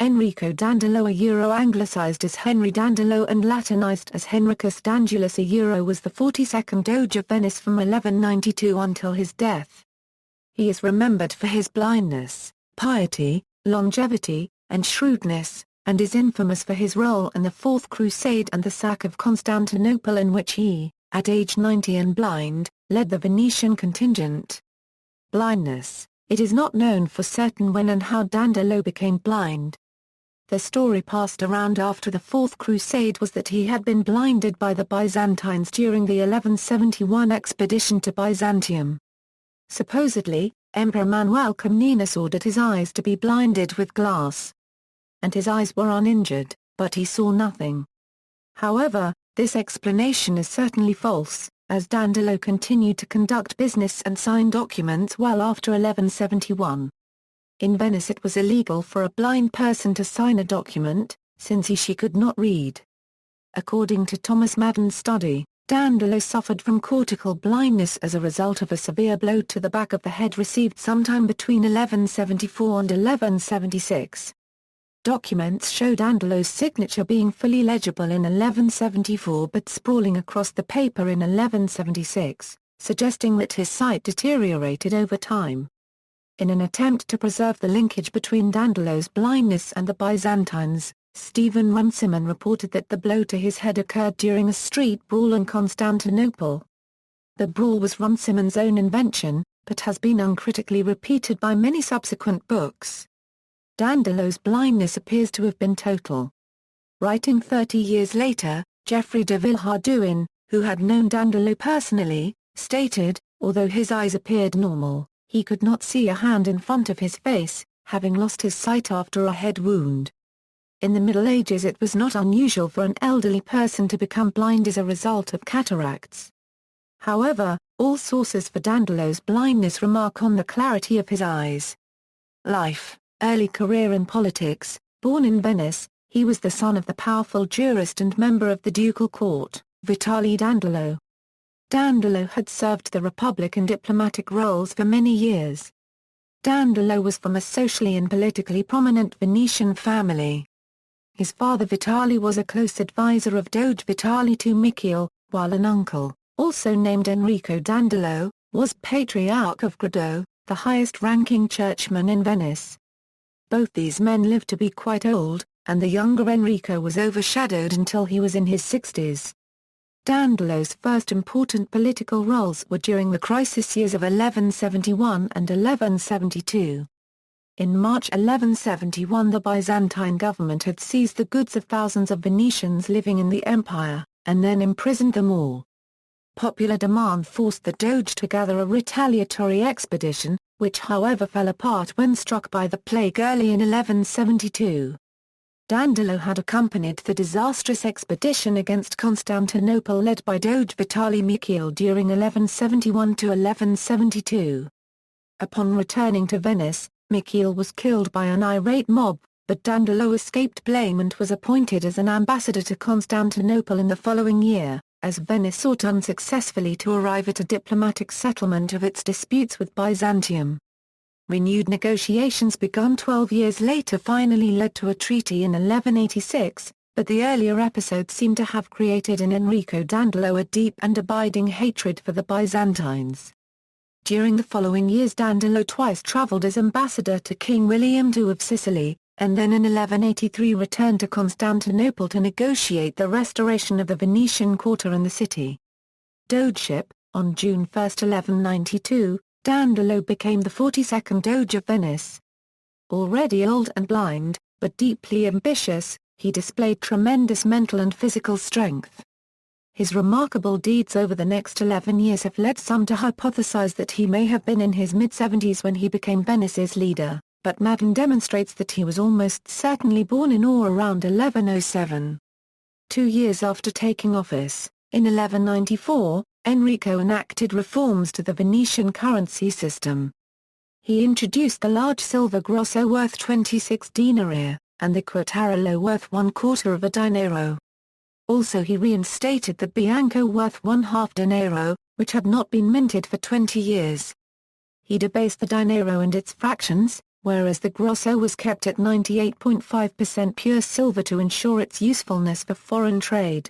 Enrico Dandolo Anglicized as Henry Dandolo and Latinized as Henricus Dandulus was the 42nd Doge of Venice from 1192 until his death. He is remembered for his blindness, piety, longevity, and shrewdness, and is infamous for his role in the Fourth Crusade and the Sack of Constantinople, in which he, at age 90 and blind, led the Venetian contingent. Blindness. It is not known for certain when and how Dandolo became blind. The story passed around after the Fourth Crusade was that he had been blinded by the Byzantines during the 1171 expedition to Byzantium. Supposedly, Emperor Manuel Comnenus ordered his eyes to be blinded with glass. And his eyes were uninjured, but he saw nothing. However, this explanation is certainly false, as Dandolo continued to conduct business and sign documents well after 1171. In Venice it was illegal for a blind person to sign a document, since she could not read. According to Thomas Madden's study, Dandolo suffered from cortical blindness as a result of a severe blow to the back of the head received sometime between 1174 and 1176. Documents show Dandolo's signature being fully legible in 1174 but sprawling across the paper in 1176, suggesting that his sight deteriorated over time. In an attempt to preserve the linkage between Dandolo's blindness and the Byzantines, Stephen Runciman reported that the blow to his head occurred during a street brawl in Constantinople. The brawl was Runciman's own invention, but has been uncritically repeated by many subsequent books. Dandolo's blindness appears to have been total. Writing 30 years later, Geoffrey de Villehardouin, who had known Dandolo personally, stated, although his eyes appeared normal, he could not see a hand in front of his face, having lost his sight after a head wound. In the Middle Ages it was not unusual for an elderly person to become blind as a result of cataracts. However, all sources for Dandolo's blindness remark on the clarity of his eyes. Life. Early career in politics. Born in Venice, he was the son of the powerful jurist and member of the ducal court, Vitale Dandolo. Dandolo had served the Republic in diplomatic roles for many years. Dandolo was from a socially and politically prominent Venetian family. His father Vitale was a close advisor of Doge Vitale II Michiel, while an uncle, also named Enrico Dandolo, was Patriarch of Grado, the highest-ranking churchman in Venice. Both these men lived to be quite old, and the younger Enrico was overshadowed until he was in his 60s. Dandolo's first important political roles were during the crisis years of 1171 and 1172. In March 1171 the Byzantine government had seized the goods of thousands of Venetians living in the empire, and then imprisoned them all. Popular demand forced the Doge to gather a retaliatory expedition, which however fell apart when struck by the plague early in 1172. Dandolo had accompanied the disastrous expedition against Constantinople led by Doge Vitale Michiel during 1171 to 1172. Upon returning to Venice, Michiel was killed by an irate mob, but Dandolo escaped blame and was appointed as an ambassador to Constantinople in the following year, as Venice sought unsuccessfully to arrive at a diplomatic settlement of its disputes with Byzantium. Renewed negotiations begun 12 years later finally led to a treaty in 1186, but the earlier episodes seem to have created in Enrico Dandolo a deep and abiding hatred for the Byzantines. During the following years Dandolo twice travelled as ambassador to King William II of Sicily, and then in 1183 returned to Constantinople to negotiate the restoration of the Venetian quarter in the city. Dogeship. On June 1, 1192, Dandolo became the 42nd Doge of Venice. Already old and blind, but deeply ambitious, he displayed tremendous mental and physical strength. His remarkable deeds over the next 11 years have led some to hypothesize that he may have been in his mid-70s when he became Venice's leader, but Madden demonstrates that he was almost certainly born in or around 1107. 2 years after taking office, in 1194, Enrico enacted reforms to the Venetian currency system. He introduced the large silver grosso worth 26 denarii, and the quattarello worth 1/4 of a dinero. Also he reinstated the bianco worth 1/2 dinero, which had not been minted for 20 years. He debased the dinero and its fractions, whereas the grosso was kept at 98.5% pure silver to ensure its usefulness for foreign trade.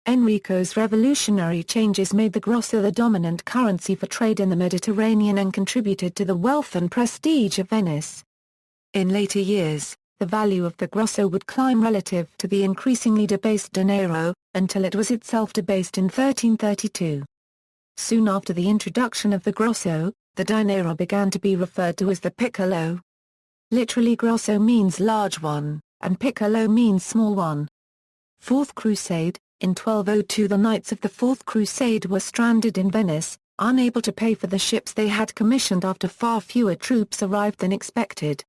Enrico's revolutionary changes made the grosso the dominant currency for trade in the Mediterranean and contributed to the wealth and prestige of Venice. In later years, the value of the grosso would climb relative to the increasingly debased denaro, until it was itself debased in 1332. Soon after the introduction of the grosso, the dinero began to be referred to as the piccolo. Literally grosso means large one, and piccolo means small one. Fourth Crusade. In 1202 the Knights of the Fourth Crusade were stranded in Venice, unable to pay for the ships they had commissioned after far fewer troops arrived than expected.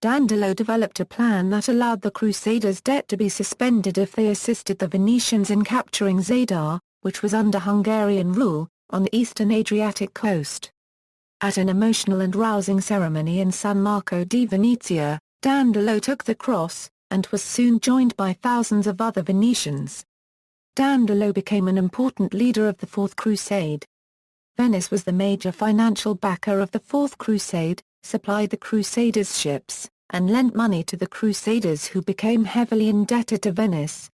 Dandolo developed a plan that allowed the Crusaders' debt to be suspended if they assisted the Venetians in capturing Zadar, which was under Hungarian rule, on the eastern Adriatic coast. At an emotional and rousing ceremony in San Marco di Venezia, Dandolo took the cross, and was soon joined by thousands of other Venetians. Dandolo became an important leader of the Fourth Crusade. Venice was the major financial backer of the Fourth Crusade, supplied the Crusaders' ships, and lent money to the Crusaders who became heavily indebted to Venice.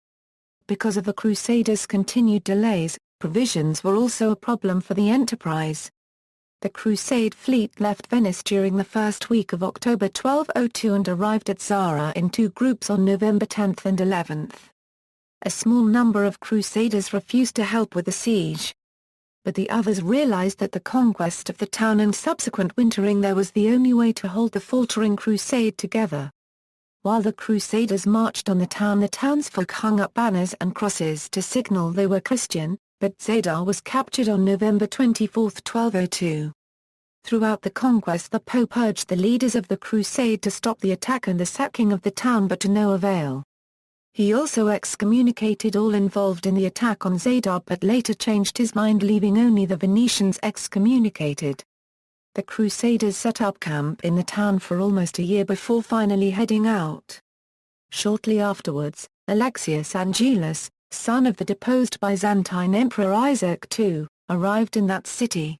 Because of the Crusaders' continued delays, provisions were also a problem for the enterprise. The Crusade fleet left Venice during the first week of October 1202 and arrived at Zara in two groups on November 10 and 11. A small number of Crusaders refused to help with the siege. But the others realized that the conquest of the town and subsequent wintering there was the only way to hold the faltering crusade together. While the Crusaders marched on the townsfolk hung up banners and crosses to signal they were Christian, but Zadar was captured on November 24, 1202. Throughout the conquest the Pope urged the leaders of the crusade to stop the attack and the sacking of the town but to no avail. He also excommunicated all involved in the attack on Zadar but later changed his mind leaving only the Venetians excommunicated. The Crusaders set up camp in the town for almost a year before finally heading out. Shortly afterwards, Alexius Angelus, son of the deposed Byzantine Emperor Isaac II, arrived in that city.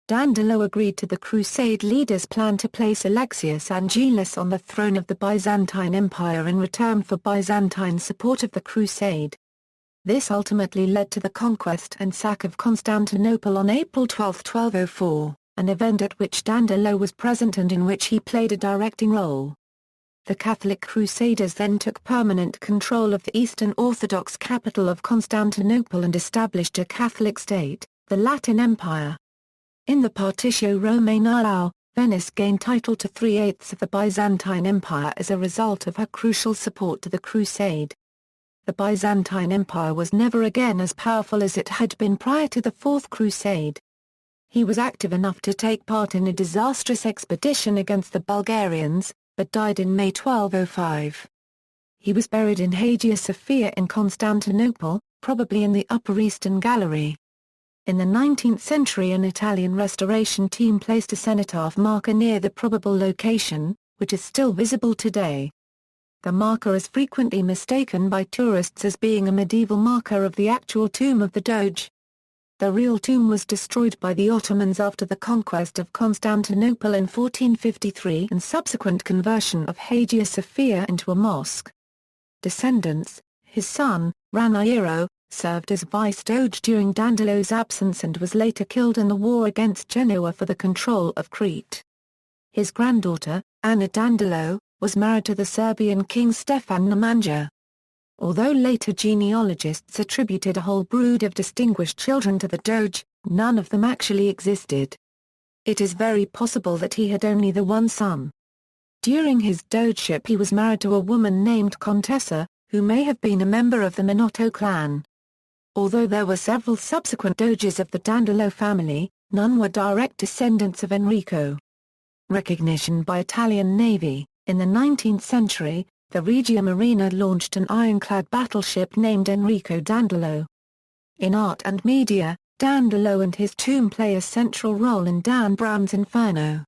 Dandolo agreed to the Crusade leaders' plan to place Alexius Angelus on the throne of the Byzantine Empire in return for Byzantine support of the Crusade. This ultimately led to the conquest and sack of Constantinople on April 12, 1204, an event at which Dandolo was present and in which he played a directing role. The Catholic Crusaders then took permanent control of the Eastern Orthodox capital of Constantinople and established a Catholic state, the Latin Empire. In the Partitio Romanorum, Venice gained title to 3/8 of the Byzantine Empire as a result of her crucial support to the Crusade. The Byzantine Empire was never again as powerful as it had been prior to the Fourth Crusade. He was active enough to take part in a disastrous expedition against the Bulgarians, but died in May 1205. He was buried in Hagia Sophia in Constantinople, probably in the Upper Eastern Gallery. In the 19th century an Italian restoration team placed a cenotaph marker near the probable location, which is still visible today. The marker is frequently mistaken by tourists as being a medieval marker of the actual tomb of the Doge. The real tomb was destroyed by the Ottomans after the conquest of Constantinople in 1453 and subsequent conversion of Hagia Sophia into a mosque. Descendants, his son, Raniero, served as vice-doge during Dandolo's absence and was later killed in the war against Genoa for the control of Crete. His granddaughter, Anna Dandolo, was married to the Serbian king Stefan Nemanja. Although later genealogists attributed a whole brood of distinguished children to the Doge, none of them actually existed. It is very possible that he had only the one son. During his dogeship he was married to a woman named Contessa, who may have been a member of the Minotto clan. Although there were several subsequent doges of the Dandolo family, none were direct descendants of Enrico. Recognition by Italian Navy. In the 19th century, the Regia Marina launched an ironclad battleship named Enrico Dandolo. In art and media, Dandolo and his tomb play a central role in Dan Brown's Inferno.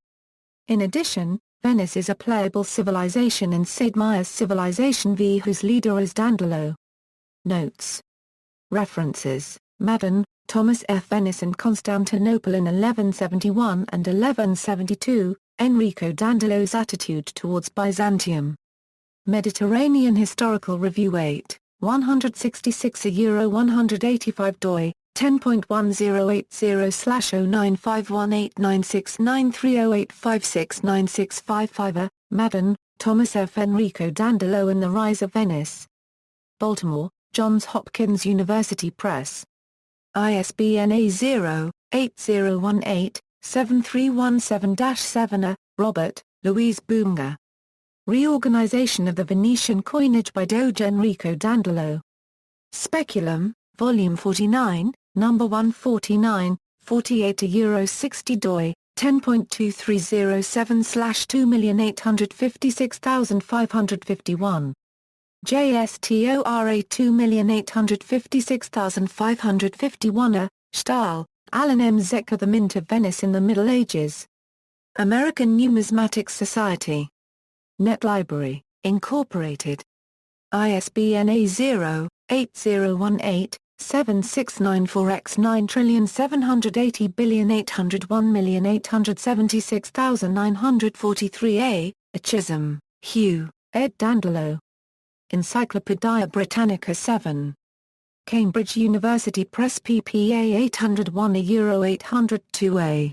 In addition, Venice is a playable civilization in Sid Meier's Civilization V whose leader is Dandolo. Notes. References: Madden, Thomas F. Venice and Constantinople in 1171 and 1172, Enrico Dandolo's attitude towards Byzantium. Mediterranean Historical Review 8, 166 euro 185 doi, 10.1080/0951896930856965 Madden, Thomas F. Enrico Dandolo and the Rise of Venice. Baltimore, Johns Hopkins University Press. ISBN A0-8018-7317-7 Robert, Louise Boomga. Reorganization of the Venetian coinage by Doge Enrico Dandolo. Speculum, Volume 49, Number 149, 48 euro 60 doi, 10.23077/2,856,551. JSTORA 2,856,551 Stahl, Alan M. Zecker. The Mint of Venice in the Middle Ages. American Numismatic Society. Net Library, Incorporated. ISBN A0-801694X9780801876943 Chisholm, Hugh, ed. Dandolo. Encyclopædia Britannica 7. Cambridge University Press pp. 801 euro 802a.